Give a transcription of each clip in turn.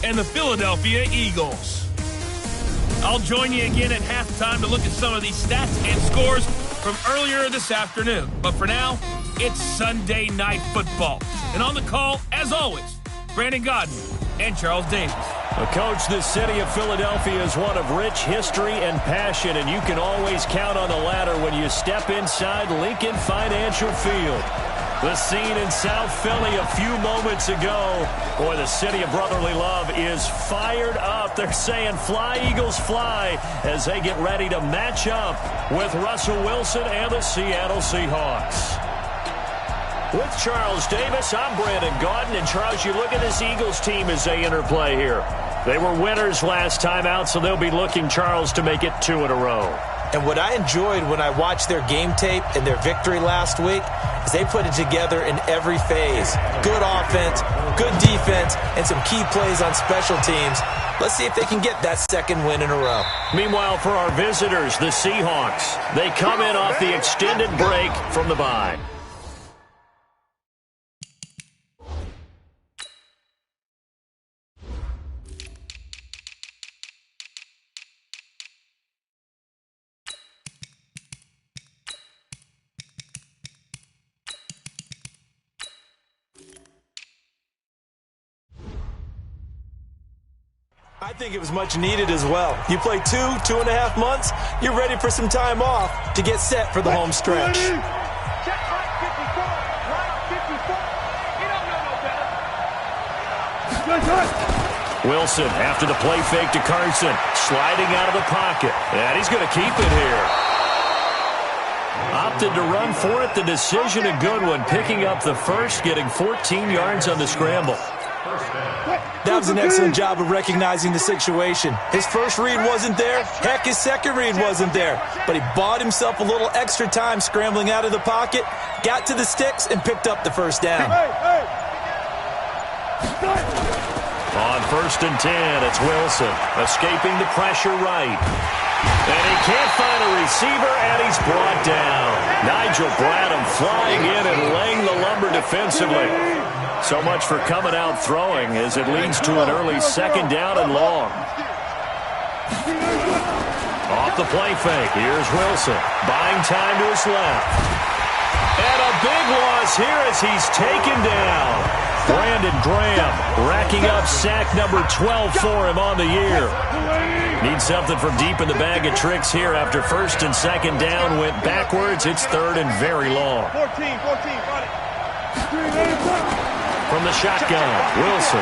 and the Philadelphia Eagles. I'll join you again at halftime to look at some of these stats and scores from earlier this afternoon. But for now, it's Sunday Night Football. And on the call, as always, Brandon Godden and Charles Davis. Well, Coach, the city of Philadelphia is one of rich history and passion, and you can always count on the latter when you step inside Lincoln Financial Field. The scene in South Philly a few moments ago. Boy, the city of brotherly love is fired up. They're saying, fly, Eagles, fly, as they get ready to match up with Russell Wilson and the Seattle Seahawks. With Charles Davis, I'm Brandon Godden. And, Charles, you look at this Eagles team as they interplay here. They were winners last time out, so they'll be looking, Charles, to make it 2 in a row. And what I enjoyed when I watched their game tape and their victory last week is they put it together in every phase. Good offense, good defense, and some key plays on special teams. Let's see if they can get that second win in a row. Meanwhile, for our visitors, the Seahawks, they come in off the extended break from the bye. I think it was much needed as well. You play 2.5 months, you're ready for some time off to get set for the home stretch. Wilson after the play fake to Carson, sliding out of the pocket, and he's going to keep it here. Opted to run for it. The decision a good one, picking up the first, getting 14 yards on the scramble. That was an excellent job of recognizing the situation. His first read wasn't there. Heck, his second read wasn't there. But he bought himself a little extra time scrambling out of the pocket, got to the sticks, and picked up the first down. On 1st and 10, it's Wilson escaping the pressure right. And he can't find a receiver, and he's brought down. Nigel Bradham flying in and laying the lumber defensively. So much for coming out throwing as it leads to an early 2nd down and long. Off the play fake, here's Wilson, buying time to his left. And a big loss here as he's taken down. Brandon Graham racking up sack number 12 for him on the year. Needs something from deep in the bag of tricks here after 1st and 2nd down went backwards. It's 3rd and very long. 14, From the shotgun, Wilson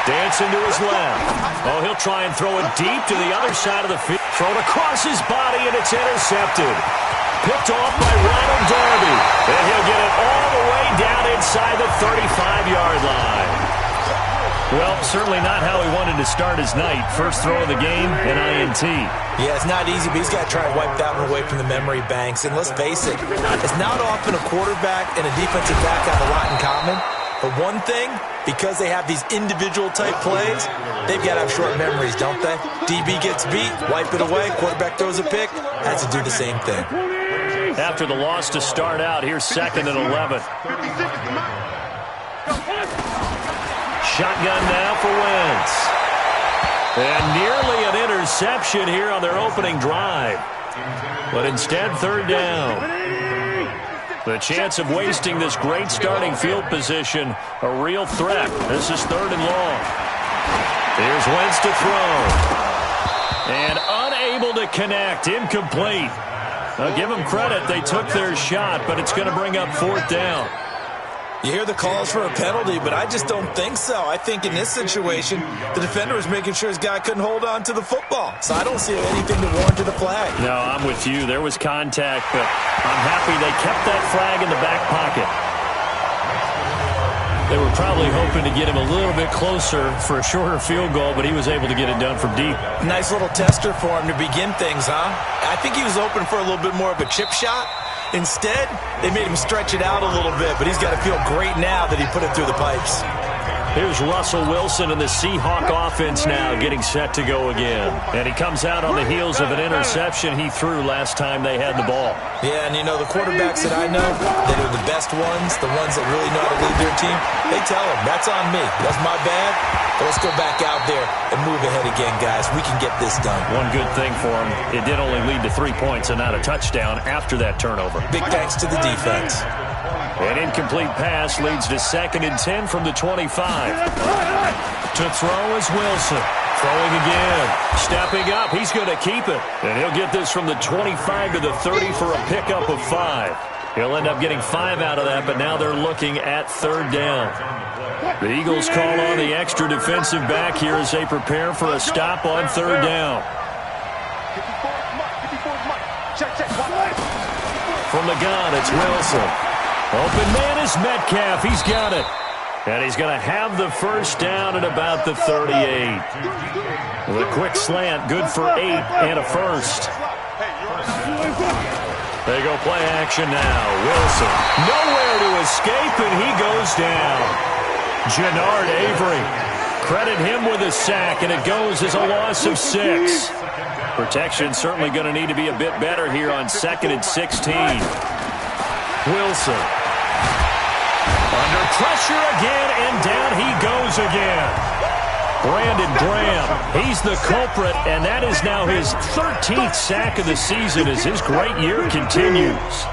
dancing to his left. Oh, he'll try and throw it deep to the other side of the field. Thrown across his body, and it's intercepted. Picked off by Ronald Darby. And he'll get it all the way down inside the 35-yard line. Well, certainly not how he wanted to start his night. First throw of the game, an INT. Yeah, it's not easy, but he's got to try and wipe that one away from the memory banks. And let's face it, it's not often a quarterback and a defensive back have a lot in common. But one thing, because they have these individual type plays, they've got to have short memories, don't they? DB gets beat, wipe it away, quarterback throws a pick, has to do the same thing. After the loss to start out, here's 2nd and 11. Shotgun now for Wentz. And nearly an interception here on their opening drive. But instead, 3rd down. The chance of wasting this great starting field position, a real threat. This is 3rd and long. Here's Wentz to throw. And unable to connect, incomplete. I'll give them credit. They took their shot, but it's going to bring up 4th down. You hear the calls for a penalty, but I just don't think so. I think in this situation, the defender was making sure his guy couldn't hold on to the football. So I don't see anything to warrant a flag. No, I'm with you. There was contact, but I'm happy they kept that flag in the back pocket. They were probably hoping to get him a little bit closer for a shorter field goal, but he was able to get it done from deep. Nice little tester for him to begin things, huh? I think he was open for a little bit more of a chip shot. Instead, they made him stretch it out a little bit, but he's got to feel great now that he put it through the pipes. Here's Russell Wilson and the Seahawk offense now getting set to go again. And he comes out on the heels of an interception he threw last time they had the ball. Yeah, and you know, the quarterbacks that I know that are the best ones, the ones that really know how to lead their team, they tell them, that's on me. That's my bad. But let's go back out there and move ahead again, guys. We can get this done. One good thing for him, it did only lead to 3 points and not a touchdown after that turnover. Big thanks to the defense. An incomplete pass leads to 2nd and 10 from the 25. To throw is Wilson. Throwing again. Stepping up. He's going to keep it. And he'll get this from the 25 to the 30 for a pickup of 5. He'll end up getting 5 out of that, but now they're looking at 3rd down. The Eagles call on the extra defensive back here as they prepare for a stop on 3rd down. From the gun, it's Wilson. Open man is Metcalf. He's got it. And he's going to have the first down at about the 38. The quick slant, good for 8 and a first. They go play action now. Wilson, nowhere to escape, and he goes down. Jannard Avery, credit him with a sack, and it goes as a loss of 6. Protection certainly going to need to be a bit better here on 2nd and 16. Wilson. Under pressure again, and down he goes again. Brandon Graham, he's the culprit, and that is now his 13th sack of the season as his great year continues.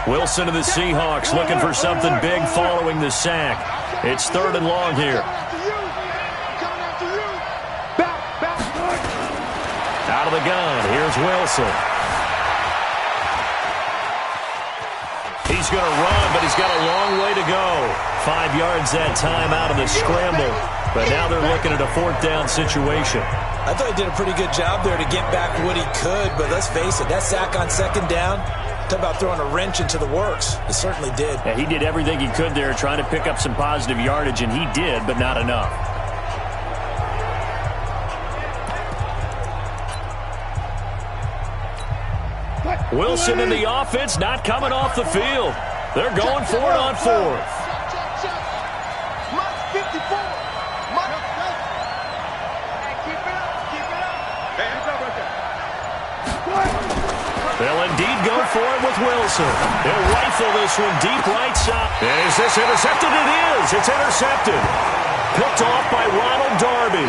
Wilson of the Seahawks looking for something big following the sack. It's 3rd and long here. Out of the gun, here's Wilson. He's going to run, but he's got a long way to go. 5 yards that time out of the scramble. But now they're looking at a 4th down situation. I thought he did a pretty good job there to get back what he could, but let's face it, that sack on 2nd down, talk about throwing a wrench into the works. It certainly did. Yeah, he did everything he could there trying to pick up some positive yardage, and he did, but not enough. Wilson in the offense not coming off the field. They're going for it on 4th. They'll indeed go for it with Wilson. They'll rifle this one deep right side. Is this intercepted? It is. It's intercepted. Picked off by Ronald Darby.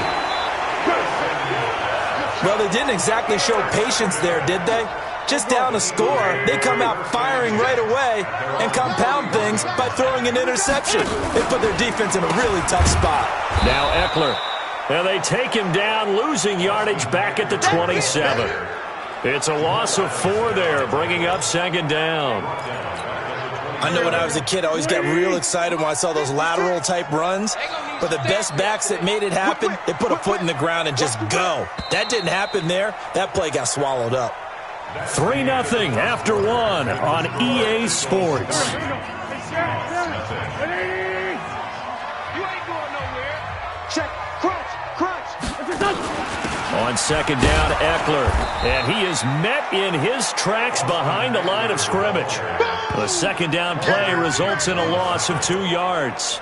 Well, they didn't exactly show patience there, did they? Just down a score, they come out firing right away and compound things by throwing an interception. They put their defense in a really tough spot. Now Eckler. And they take him down, losing yardage back at the 27. It's a loss of 4 there, bringing up 2nd down. I know when I was a kid, I always got real excited when I saw those lateral-type runs. But the best backs that made it happen, they put a foot in the ground and just go. That didn't happen there. That play got swallowed up. 3-0 after 1 on EA Sports. On 2nd down, Eckler. And he is met in his tracks behind the line of scrimmage. The 2nd down play results in a loss of 2 yards.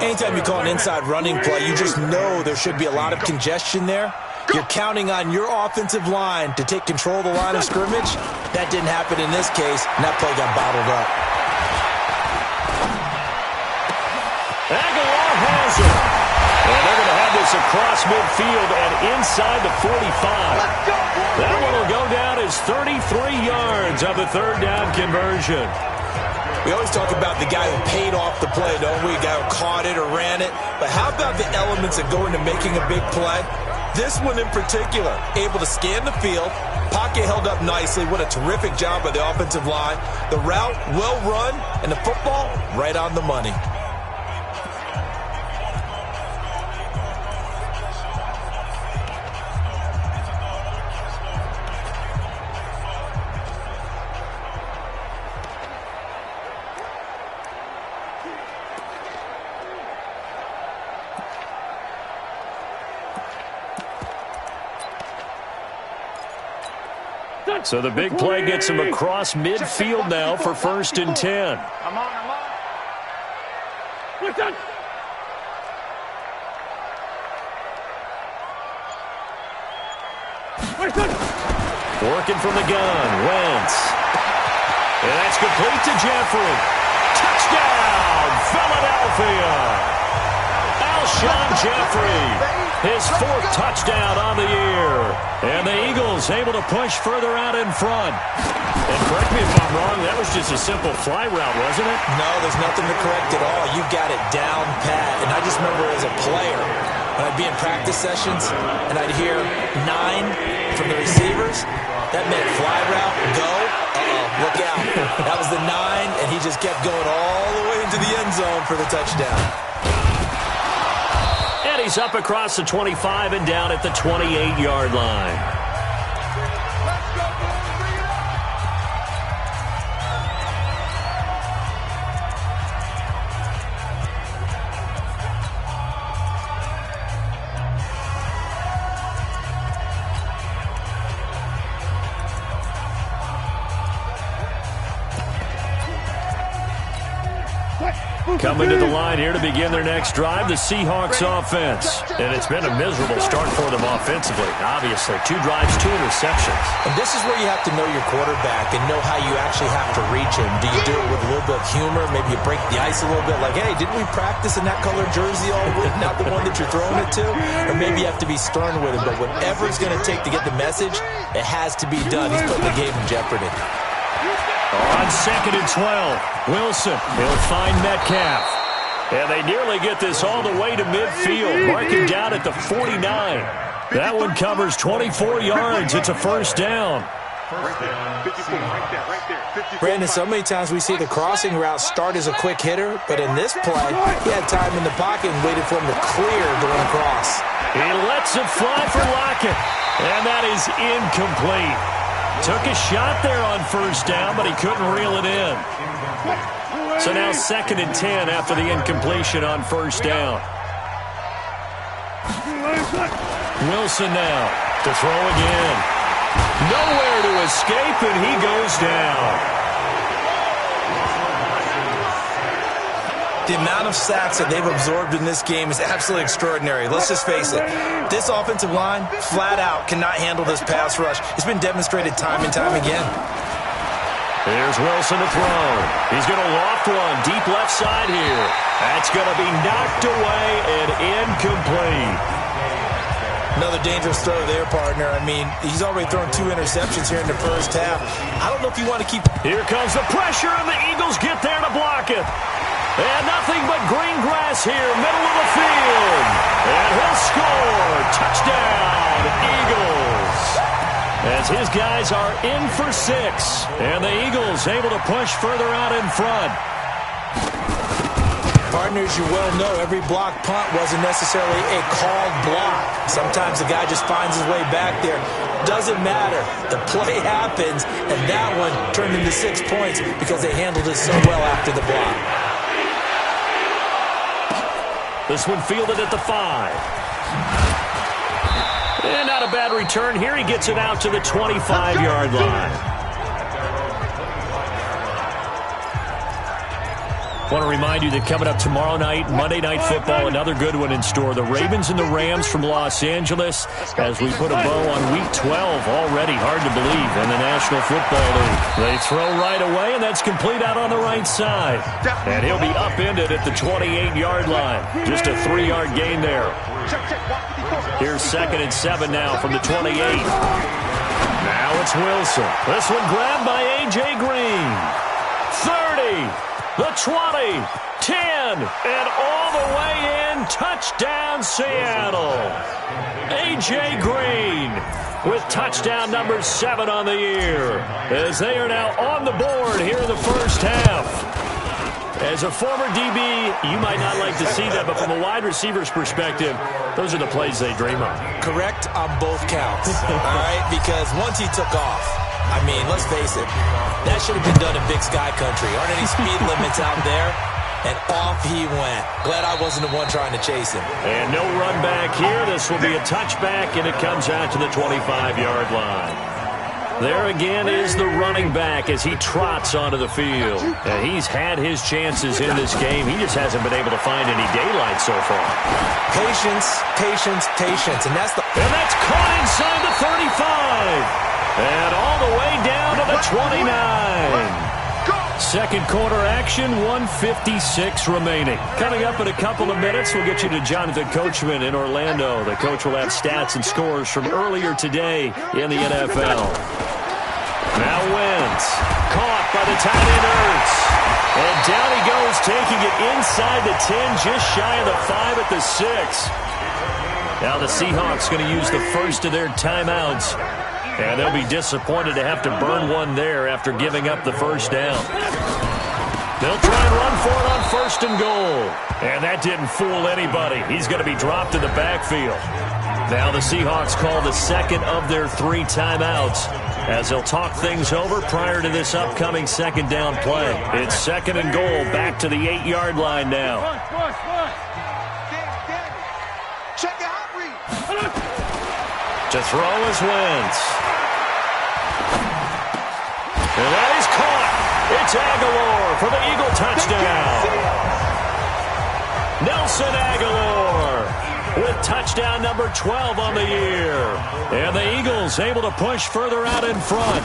Anytime you call an inside running play, you just know there should be a lot of congestion there. You're counting on your offensive line to take control of the line of scrimmage. That didn't happen in this case, and that play got bottled up. Aguilar has it. And they're going to have this across midfield and inside the 45. That one will go down as 33 yards of the 3rd down conversion. We always talk about the guy who paid off the play, don't we? The guy who caught it or ran it. But how about the elements that go into making a big play? This one in particular, able to scan the field, pocket held up nicely. What a terrific job by the offensive line. The route, well run, and the football, right on the money. So the big play gets him across midfield now for 1st and 10. Working from the gun, Wentz. And that's complete to Jeffrey. Touchdown, Philadelphia. Alshon Jeffrey, his 4th touchdown on the year. And the Eagles able to push further out in front. And correct me if I'm wrong, that was just a simple fly route, wasn't it? No, there's nothing to correct at all. You got it down pat. And I just remember as a player, when I'd be in practice sessions and I'd hear 9 from the receivers, that meant fly route, go. Uh-oh, look out. That was the 9, and he just kept going all the way into the end zone for the touchdown. And he's up across the 25 and down at the 28-yard line. Coming to the line here to begin their next drive, the Seahawks offense. And it's been a miserable start for them offensively. Obviously, 2 drives, 2 interceptions. And this is where you have to know your quarterback and know how you actually have to reach him. Do you do it with a little bit of humor? Maybe you break the ice a little bit like, hey, didn't we practice in that color jersey all week, not the one that you're throwing it to? Or maybe you have to be stern with him. But whatever it's going to take to get the message, it has to be done. He's putting the game in jeopardy. On 2nd and 12, Wilson, he'll find Metcalf. And they nearly get this all the way to midfield, marking down at the 49. That one covers 24 yards. It's a first down. Brandon, so many times we see the crossing route start as a quick hitter, but in this play, he had time in the pocket and waited for him to clear going across. He lets it fly for Lockett, and that is incomplete. Took a shot there on first down, but he couldn't reel it in. So now 2nd and 10 after the incompletion on first down. Wilson now to throw again. Nowhere to escape, and he goes down. The amount of sacks that they've absorbed in this game is absolutely extraordinary. Let's just face it. This offensive line, flat out, cannot handle this pass rush. It's been demonstrated time and time again. Here's Wilson to throw. He's going to loft one deep left side here. That's going to be knocked away and incomplete. Another dangerous throw there, partner. I mean, he's already thrown 2 interceptions here in the first half. I don't know if you want to keep... Here comes the pressure, and the Eagles get there to block it. And nothing but green grass here, middle of the field. And he'll score. Touchdown, Eagles. As his guys are in for 6. And the Eagles able to push further out in front. Partners, you well know, every block punt wasn't necessarily a called block. Sometimes the guy just finds his way back there. Doesn't matter. The play happens, and that one turned into 6 points because they handled it so well after the block. This one fielded at the 5. And not a bad return here. He gets it out to the 25-yard line. Want to remind you that coming up tomorrow night, Monday Night Football, another good one in store. The Ravens and the Rams from Los Angeles as we put a bow on Week 12 already. Hard to believe in the National Football League. They throw right away, and that's complete out on the right side. And he'll be upended at the 28-yard line. Just a 3-yard gain there. Here's 2nd and 7 now from the 28. Now it's Wilson. This one grabbed by A.J. Green. 30. The 20, 10, and all the way in. Touchdown, Seattle. A.J. Green with touchdown number 7 on the year as they are now on the board here in the first half. As a former DB, you might not like to see that, but from a wide receiver's perspective, those are the plays they dream of. Correct on both counts, all right? Because once he took off, I mean, let's face it, that should have been done in Big Sky Country. Aren't any speed limits out there? And off he went. Glad I wasn't the one trying to chase him. And no run back here. This will be a touchback, and it comes out to the 25-yard line. There again is the running back as he trots onto the field. And he's had his chances in this game. He just hasn't been able to find any daylight so far. Patience, patience, patience. And that's caught inside the 35. And all the way down to the 29. Second quarter action, 1:56 remaining. Coming up in a couple of minutes, we'll get you to Jonathan Coachman in Orlando. The coach will have stats and scores from earlier today in the NFL. Now Wentz, caught by the tight end Ertz. And down he goes, taking it inside the 10, just shy of the 5 at the 6. Now the Seahawks going to use the first of their timeouts. And they'll be disappointed to have to burn one there after giving up the first down. They'll try and run for it on first and goal. And that didn't fool anybody. He's going to be dropped in the backfield. Now the Seahawks call the second of their 3 timeouts as they'll talk things over prior to this upcoming second down play. It's second and goal, back to the 8-yard line now. Check out read. To throw is Wentz. And that is caught. It's Aguilar for the Eagle touchdown. Nelson Aguilar with touchdown number 12 on the year. And the Eagles able to push further out in front.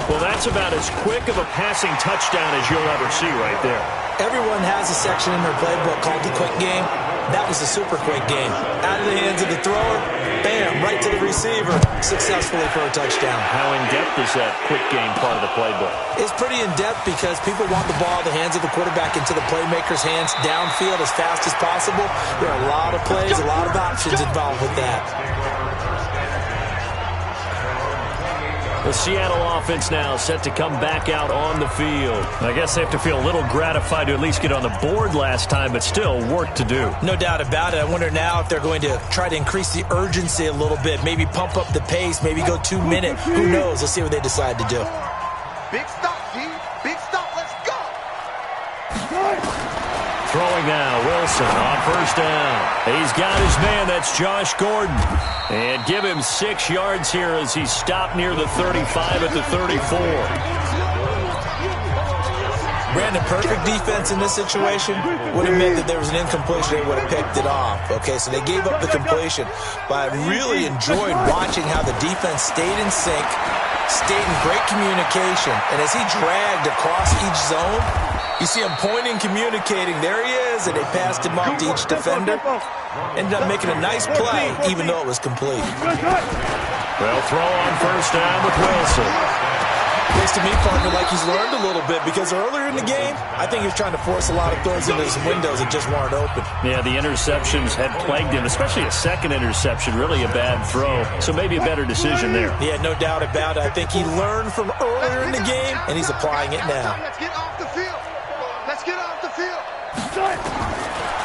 Well, that's about as quick of a passing touchdown as you'll ever see right there. Everyone has a section in their playbook called the quick game. That was a super quick game. Out of the hands of the thrower, bam, right to the receiver, successfully for a touchdown. How in-depth is that quick game part of the playbook? It's pretty in-depth because people want the ball in the hands of the quarterback into the playmaker's hands downfield as fast as possible. There are a lot of plays, a lot of options involved with that. The Seattle offense now set to come back out on the field. I guess they have to feel a little gratified to at least get on the board last time, but still work to do. No doubt about it. I wonder now if they're going to try to increase the urgency a little bit, maybe pump up the pace, maybe go 2-minute. Who knows? Let's see what they decide to do. Big stop, G. Big stop. Let's go. Throwing now, Wilson on first down. He's got his man, that's Josh Gordon. And give him 6 yards here as he stopped near the 35 at the 34. Brandon, perfect defense in this situation would have meant that there was an incompletion. They would have picked it off. Okay, so they gave up the completion. But I really enjoyed watching how the defense stayed in sync, stayed in great communication. And as he dragged across each zone, you see him pointing, communicating. There he is, and they passed him off to each defender. Ended up making a nice play, even though it was complete. Well, throw on first down with Wilson. Looks to me, partner, like he's learned a little bit because earlier in the game, I think he was trying to force a lot of throws into his windows that just weren't open. Yeah, the interceptions had plagued him, especially a second interception, really a bad throw. So maybe a better decision there. Yeah, no doubt about it. I think he learned from earlier in the game, and he's applying it now. Let's get off the field. Let's get off the field.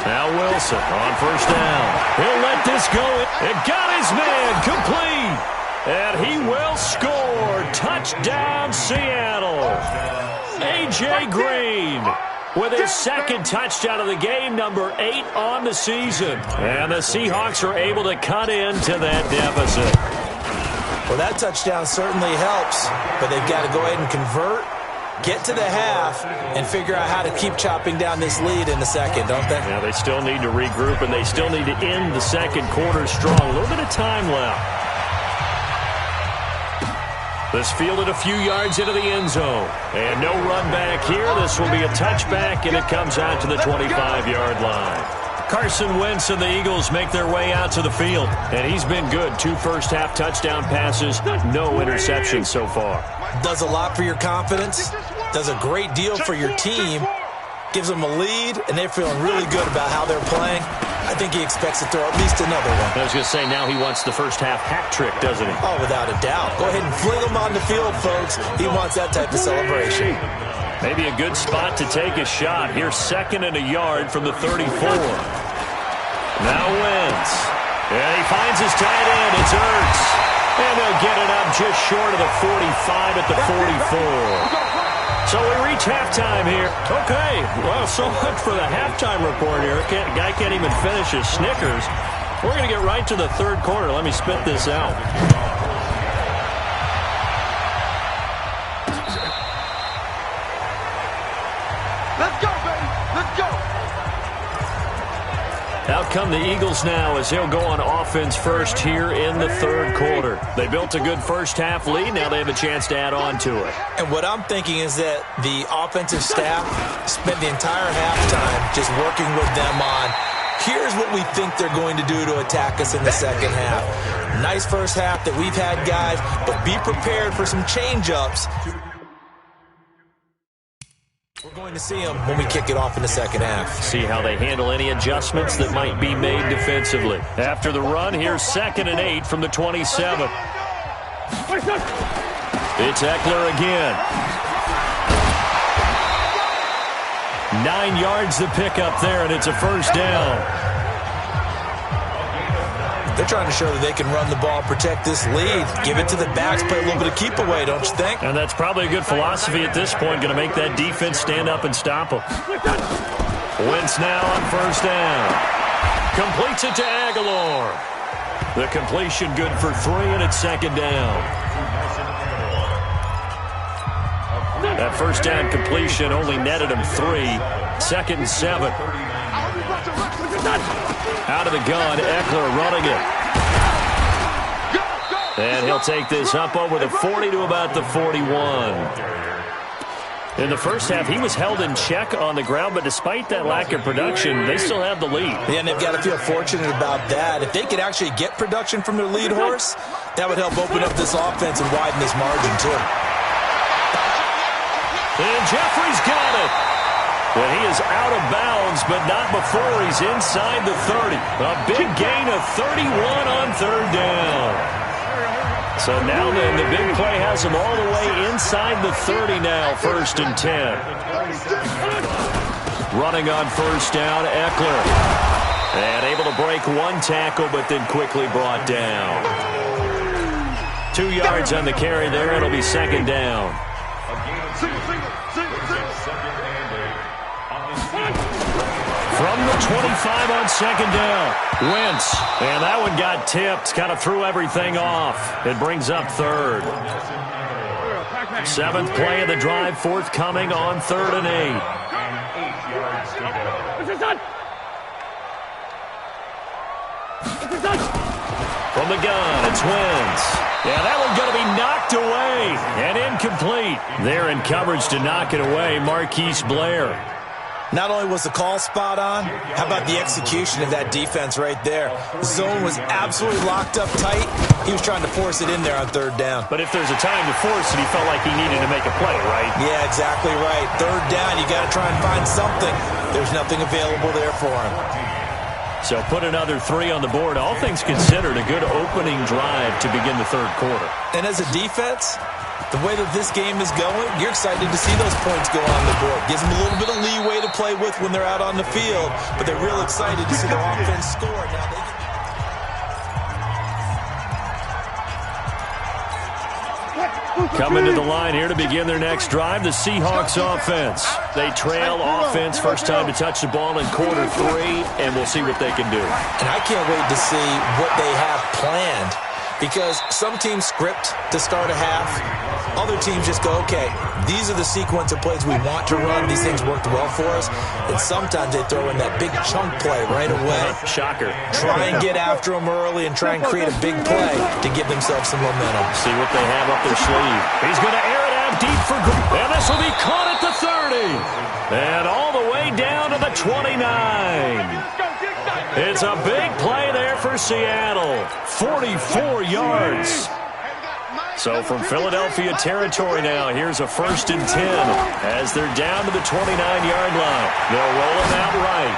Now Wilson on first down. He'll let this go. It got his man complete. And he will score. Touchdown, Seattle. A.J. Green with his second touchdown of the game, number 8 on the season. And the Seahawks are able to cut into that deficit. Well, that touchdown certainly helps, but they've got to go ahead and convert, get to the half, and figure out how to keep chopping down this lead in the second, don't they? Yeah, they still need to regroup, and they still need to end the second quarter strong. A little bit of time left. This fielded a few yards into the end zone. And no run back here. This will be a touchback, and it comes out to the 25-yard line. Carson Wentz and the Eagles make their way out to the field. And he's been good. 2 first-half touchdown passes, no interceptions so far. Does a lot for your confidence. Does a great deal for your team. Gives them a lead, and they're feeling really good about how they're playing. I think he expects to throw at least another one. I was going to say, now he wants the first-half hat trick, doesn't he? Oh, without a doubt. Go ahead and fling him on the field, folks. He wants that type of celebration. Maybe a good spot to take a shot. Here's second and a yard from the 34. Now Wentz. And he finds his tight end. It's Ertz. And they'll get it up just short of the 45 at the 44. So we reach halftime here. Okay, well, so much for the halftime report here. Guy can't even finish his Snickers. We're going to get right to the third quarter. Let me spit this out. Out come the Eagles now as they'll go on offense first here in the third quarter. They built a good first-half lead. Now they have a chance to add on to it. And what I'm thinking is that the offensive staff spent the entire halftime just working with them on, here's what we think they're going to do to attack us in the second half. Nice first half that we've had, guys, but be prepared for some change-ups. We're going to see them when we kick it off in the second half. See how they handle any adjustments that might be made defensively. After the run, here's 2nd and 8 from the 27. It's Eckler again. 9 yards to pick up there, and it's a first down. They're trying to show that they can run the ball, protect this lead, give it to the backs, play a little bit of keep away, don't you think? And that's probably a good philosophy at this point, going to make that defense stand up and stop them. Wentz now on first down. Completes it to Aguilar. The completion good for 3, and it's 2nd down. That first down completion only netted him 3. 2nd and 7. Out of the gun, Eckler running it. And he'll take this up over the 40 to about the 41. In the first half, he was held in check on the ground, but despite that lack of production, they still have the lead. Yeah, and they've got to feel fortunate about that. If they could actually get production from their lead horse, that would help open up this offense and widen this margin, too. And Jeffrey's got it. Well, he is out of bounds, but not before he's inside the 30. A big gain of 31 on third down. So now then, the big play has him all the way inside the 30 now, 1st and 10. Running on first down, Eckler. And able to break 1 tackle, but then quickly brought down. 2 yards on the carry there. It'll be 2nd down. From the 25 on 2nd down, Wentz. And that one got tipped, kind of threw everything off. It brings up 3rd. 7th play of the drive, forthcoming on 3rd and 8. From the gun, it's Wentz. Yeah, that one's going to be knocked away and incomplete. There in coverage to knock it away, Marquise Blair. Not only was the call spot on, how about the execution of that defense right there? The zone was absolutely locked up tight. He was trying to force it in there on 3rd down. But if there's a time to force it, he felt like he needed to make a play, right? Yeah, exactly right. 3rd down, you got to try and find something. There's nothing available there for him. So put another 3 on the board. All things considered, a good opening drive to begin the third quarter. And as a defense, the way that this game is going, you're excited to see those points go on the board. Gives them a little bit of leeway to play with when they're out on the field, but they're real excited to see their offense score. Now they can... Coming to the line here to begin their next drive, the Seahawks offense. They trail offense, first time to touch the ball in quarter 3, and we'll see what they can do. And I can't wait to see what they have planned, because some teams script to start a half. Other teams just go, okay, these are the sequence of plays we want to run. These things worked well for us. And sometimes they throw in that big chunk play right away. Shocker. Try and get after them early and try and create a big play to give themselves some momentum. See what they have up their sleeve. He's going to air it out deep for Green. And this will be caught at the 30. And all the way down to the 29. It's a big play there for Seattle. 44 yards. So from Philadelphia territory now, here's a 1st and 10 as they're down to the 29-yard line. They'll roll him out right.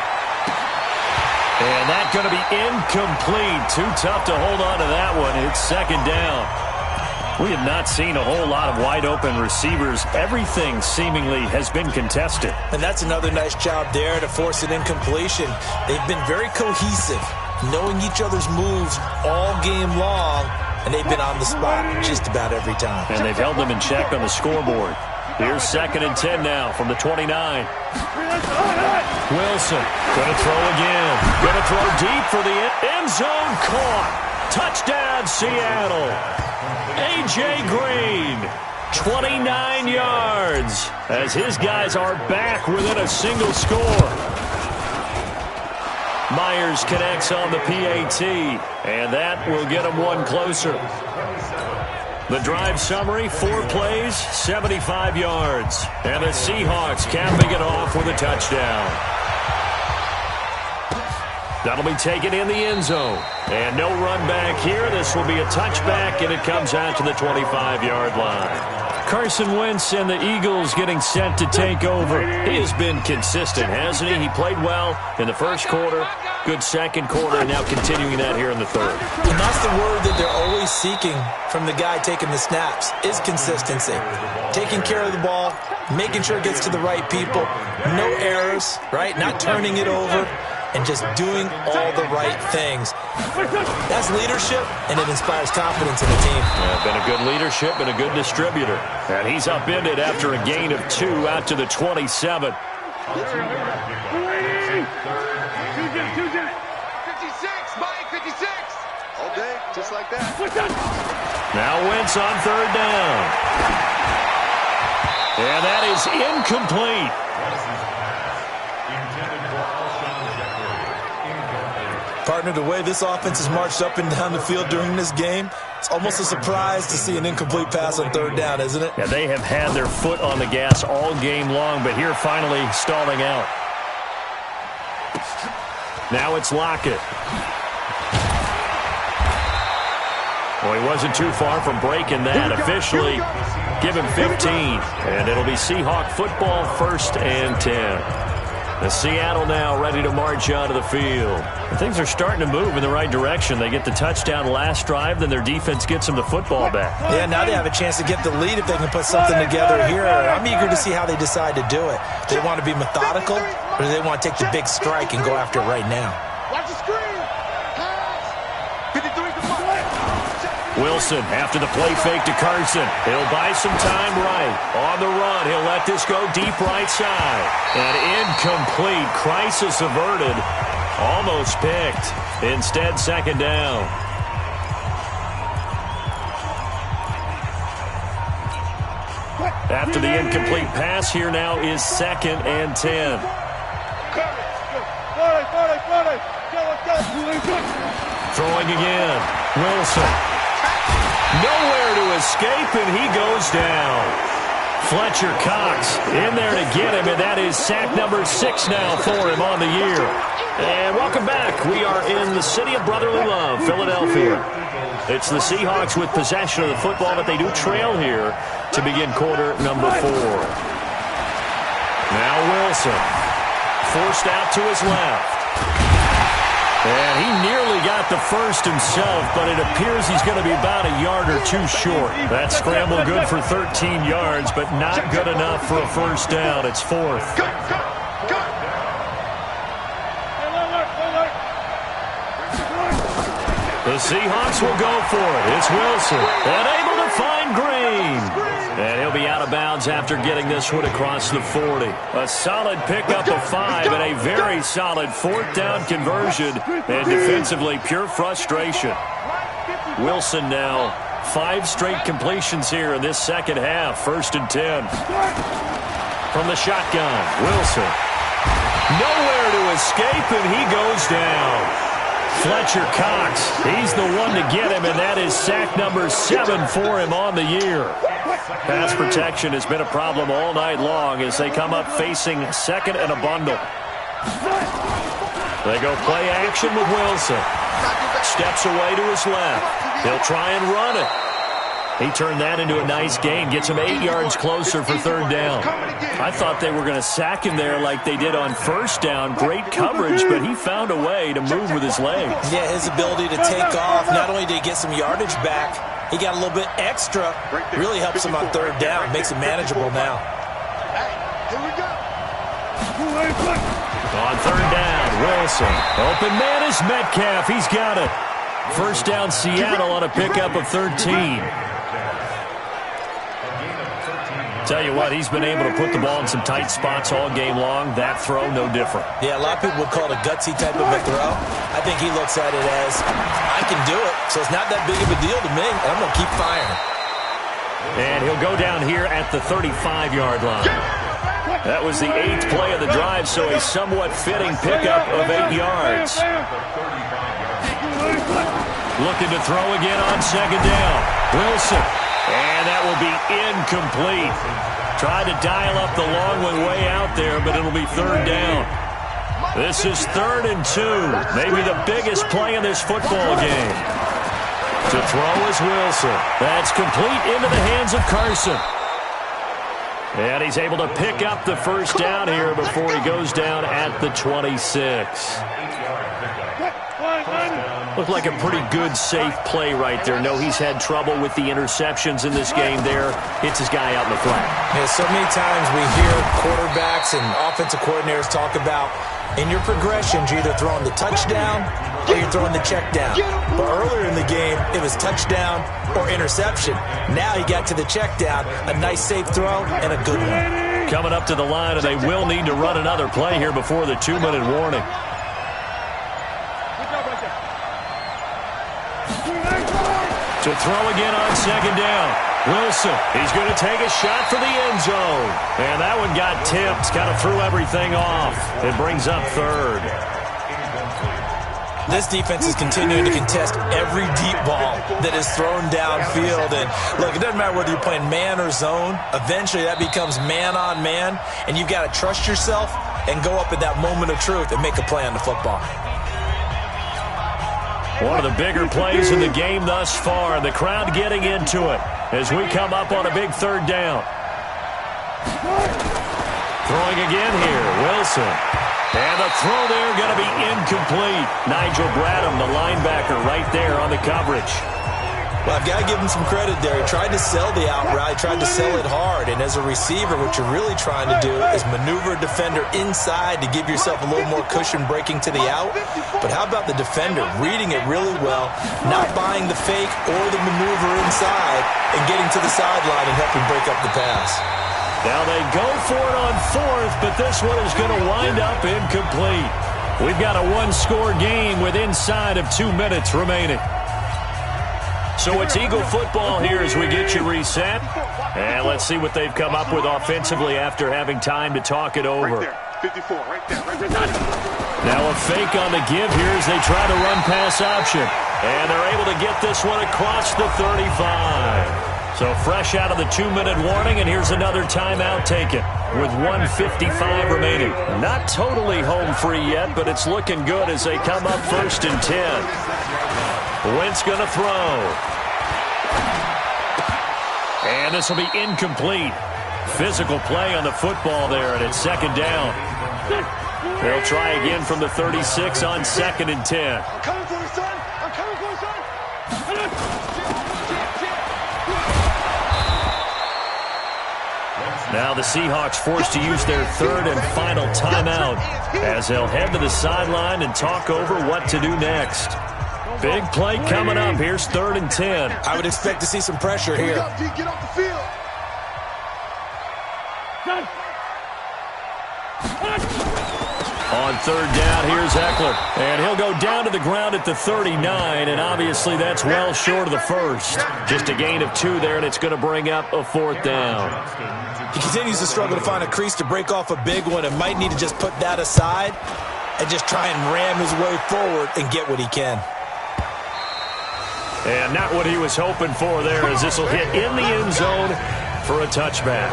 And that's going to be incomplete. Too tough to hold on to that one. It's 2nd down. We have not seen a whole lot of wide-open receivers. Everything seemingly has been contested. And that's another nice job there to force an incompletion. They've been very cohesive, knowing each other's moves all game long, and they've been on the spot just about every time. And they've held them in check on the scoreboard. Here's 2nd and 10 now from the 29. Wilson going to throw again. Going to throw deep for the end zone. Caught. Touchdown, Seattle. A.J. Green, 29 yards, as his guys are back within a single score. Myers connects on the PAT, and that will get him one closer. The drive summary, 4 plays, 75 yards. And the Seahawks capping it off with a touchdown. That'll be taken in the end zone. And no run back here. This will be a touchback, and it comes out to the 25-yard line. Carson Wentz and the Eagles getting set to take over. He has been consistent, hasn't he? He played well in the first quarter, good second quarter, and now continuing that here in the third. And that's the word that they're always seeking from the guy taking the snaps, is consistency. Taking care of the ball, making sure it gets to the right people, no errors, right? Not turning it over, and just doing all the right things. That's leadership, and it inspires confidence in the team. Yeah, been a good leadership and a good distributor. And he's upended after a gain of 2 out to the 27. 56, Mike, 56. All day, just like that. Now Wentz on third down. And that is incomplete. Partner, the way this offense has marched up and down the field during this game, it's almost a surprise to see an incomplete pass on third down, isn't it? Yeah, they have had their foot on the gas all game long, but here finally stalling out. Now it's Lockett. Well, he wasn't too far from breaking that. Officially, give him 15. And it'll be Seahawk football, 1st and 10. The Seattle now ready to march onto the field. And things are starting to move in the right direction. They get the touchdown last drive, then their defense gets them the football back. Yeah, now they have a chance to get the lead if they can put something together here. I'm eager to see how they decide to do it. Do they want to be methodical, or do they want to take the big strike and go after it right now? Watch the screen. Wilson after the play fake to Carson. He'll buy some time right. On the run, he'll let this go deep right side. And incomplete. Crisis averted. Almost picked. Instead, second down. After the incomplete pass, here now is 2nd and 10. Throwing again. Wilson. Nowhere to escape, and he goes down. Fletcher Cox in there to get him, and that is sack number 6 now for him on the year. And welcome back. We are in the city of brotherly love, Philadelphia. It's the Seahawks with possession of the football, but they do trail here to begin quarter number 4. Now Wilson, forced out to his left. And he nearly got the first himself, but it appears he's going to be about a yard or 2 short. That scramble good for 13 yards, but not good enough for a first down. It's 4th. The Seahawks will go for it. It's Wilson, and able to find Green. And he'll be out of bounds after getting this one across the 40. A solid pickup of 5 and a very solid 4th down conversion. And defensively, pure frustration. Wilson now 5 straight completions here in this second half. 1st and 10. From the shotgun, Wilson. Nowhere to escape, and he goes down. Fletcher Cox, he's the one to get him, and that is sack number 7 for him on the year. Pass protection has been a problem all night long as they come up facing 2nd and a bundle. They go play action with Wilson. Steps away to his left. He'll try and run it. He turned that into a nice gain, gets him 8 yards closer for 3rd down. I thought they were going to sack him there like they did on 1st down. Great coverage, but he found a way to move with his legs. Yeah, his ability to take off, not only did he get some yardage back, he got a little bit extra. Really helps him on 3rd down, makes it manageable now. Here we go. On 3rd down, Wilson. Open man is Metcalf. He's got it. 1st down Seattle on a pickup of 13. Tell you what, he's been able to put the ball in some tight spots all game long. That throw, no different. Yeah, a lot of people would call it a gutsy type of a throw. I think he looks at it as, I can do it, so it's not that big of a deal to me, and I'm going to keep firing. And he'll go down here at the 35-yard line. That was the 8th play of the drive, so a somewhat fitting pickup of 8 yards. Looking to throw again on 2nd down. Wilson. And that will be incomplete. Tried to dial up the long one way out there, but it'll be 3rd down. This is 3rd and 2. Maybe the biggest play in this football game. To throw is Wilson. That's complete into the hands of Carson. And he's able to pick up the 1st down here before he goes down at the 26. Looked like a pretty good, safe play right there. No, he's had trouble with the interceptions in this game there. Hits his guy out in the flat. Yeah, so many times we hear quarterbacks and offensive coordinators talk about in your progressions, you're either throwing the touchdown or you're throwing the check down. But earlier in the game, it was touchdown or interception. Now he got to the check down, a nice safe throw, and a good one. Coming up to the line, and they will need to run another play here before the 2-minute warning. To throw again on 2nd down. Wilson, he's going to take a shot for the end zone. And that one got tipped, kind of threw everything off. It brings up 3rd. This defense is continuing to contest every deep ball that is thrown downfield. And look, it doesn't matter whether you're playing man or zone. Eventually that becomes man on man. And you've got to trust yourself and go up at that moment of truth and make a play on the football. One of the bigger plays in the game thus far. The crowd getting into it as we come up on a big 3rd down. Throwing again here, Wilson. And the throw there going to be incomplete. Nigel Bradham, the linebacker, right there on the coverage. Well, I've got to give him some credit there. He tried to sell the out route, tried to sell it hard. And as a receiver, what you're really trying to do is maneuver a defender inside to give yourself a little more cushion breaking to the out. But how about the defender reading it really well, not buying the fake or the maneuver inside, and getting to the sideline and helping break up the pass? Now they go for it on 4th, but this one is going to wind up incomplete. We've got a 1-score game with inside of 2 minutes remaining. So it's Eagle football here as we get you reset. And let's see what they've come up with offensively after having time to talk it over. Right there, 54, right there. Now a fake on the give here as they try to run pass option. And they're able to get this one across the 35. So fresh out of the 2-minute warning, and here's another timeout taken with 1:55 remaining. Not totally home free yet, but it's looking good as they come up 1st and 10. Wentz going to throw. And this will be incomplete. Physical play on the football there, and it's 2nd down. They'll try again from the 36 on 2nd and 10. I'm coming for you, son. I'm coming for you, son. Now the Seahawks forced to use their 3rd and final timeout as they'll head to the sideline and talk over what to do next. Big play coming up. Here's 3rd and 10. I would expect to see some pressure here. Get off the field. On 3rd down, here's Eckler. And he'll go down to the ground at the 39, and obviously that's well short of the 1st. Just a gain of 2 there, and it's going to bring up a 4th down. He continues to struggle to find a crease to break off a big one and might need to just put that aside and just try and ram his way forward and get what he can. And not what he was hoping for there, as this will hit in the end zone for a touchback.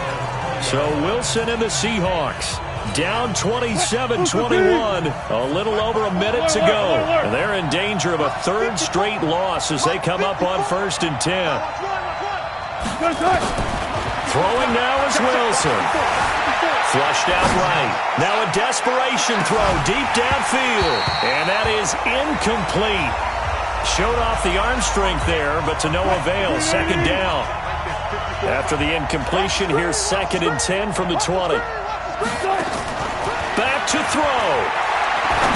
So Wilson and the Seahawks down 27-21, a little over a minute to go. And they're in danger of a 3rd straight loss as they come up on 1st and 10. Throwing now is Wilson. Flushed out right. Now a desperation throw deep downfield. And that is incomplete. Showed off the arm strength there, but to no avail. 2nd down. After the incompletion, here's 2nd and 10 from the 20. Back to throw.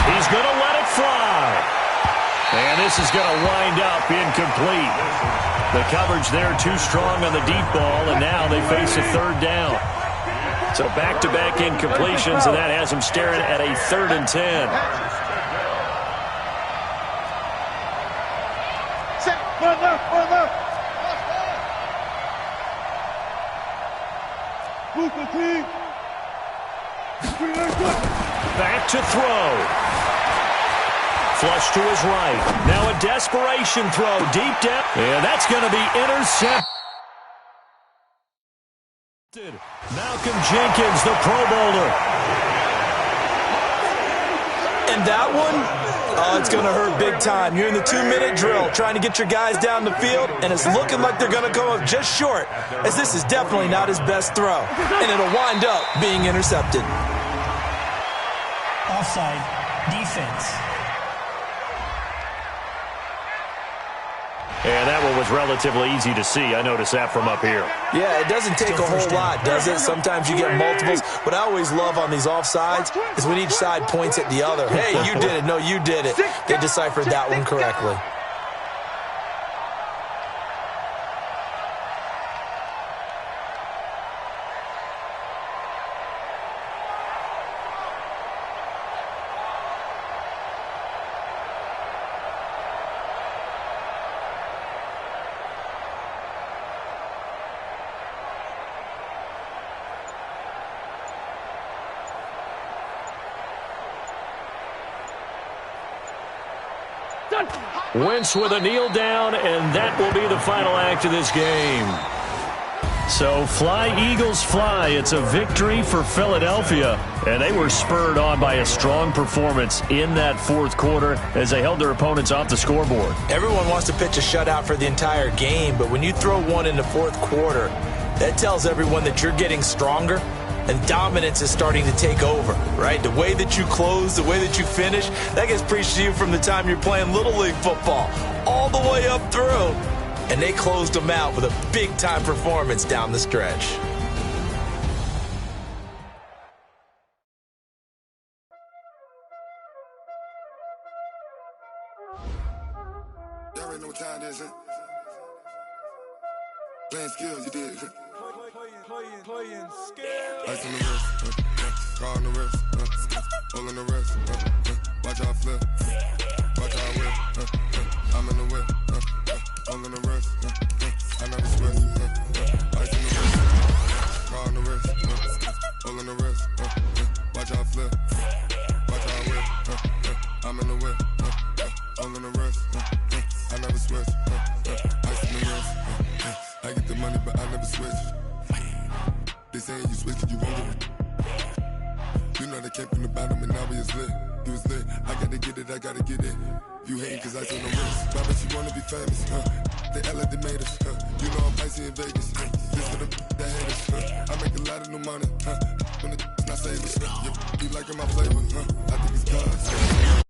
He's going to let it fly. And this is going to wind up incomplete. The coverage there too strong on the deep ball, and now they face a 3rd down. So back-to-back incompletions, and that has them staring at a 3rd and 10. Back to throw. Flush to his right. Now a desperation throw deep down. And that's going to be intercepted. Malcolm Jenkins, the Pro Bowler. And that one, oh, it's going to hurt big time. You're in the 2-minute drill trying to get your guys down the field, and it's looking like they're going to come up just short, as this is definitely not his best throw. And it'll wind up being intercepted. Offside, defense. And that one was relatively easy to see. I noticed that from up here. Yeah, it doesn't take a whole lot, does it? Sometimes you get multiples. What I always love on these offsides is when each side points at the other. Hey, you did it. No, you did it. They deciphered that one correctly. Wentz with a kneel down, and that will be the final act of this game. So fly, Eagles, fly. It's a victory for Philadelphia, and they were spurred on by a strong performance in that fourth quarter as they held their opponents off the scoreboard. Everyone wants to pitch a shutout for the entire game, but when you throw one in the fourth quarter, that tells everyone that you're getting stronger and dominance is starting to take over, right? The way that you close, the way that you finish, that gets preached to you from the time you're playing Little League football all the way up through. And they closed them out with a big-time performance down the stretch. Y'all already know what time it is, huh? Playing skills, you did. Playing skills. Ice on the wrist, car on the wrist, hole in the wrist, watch out flip, watch out whip, I'm in the whip, hole in the wrist, I never switch, ice on the wrist, car on the wrist, hole in the wrist, watch out flip, watch out whip, I'm in the whip, hole in the wrist, I never switch, ice on the wrist, I get the money but I never switch. They saying you switch it, you won't get it. You know they came from the bottom and now we is lit. You was lit, I gotta get it, I gotta get it. You hating cause I told no wrist. Why bet you wanna be famous, They act like they made us, You know I'm icy in Vegas, This for the that haters, I make a lot of new money, When the not saving, You be liking my flavor, I think it's cause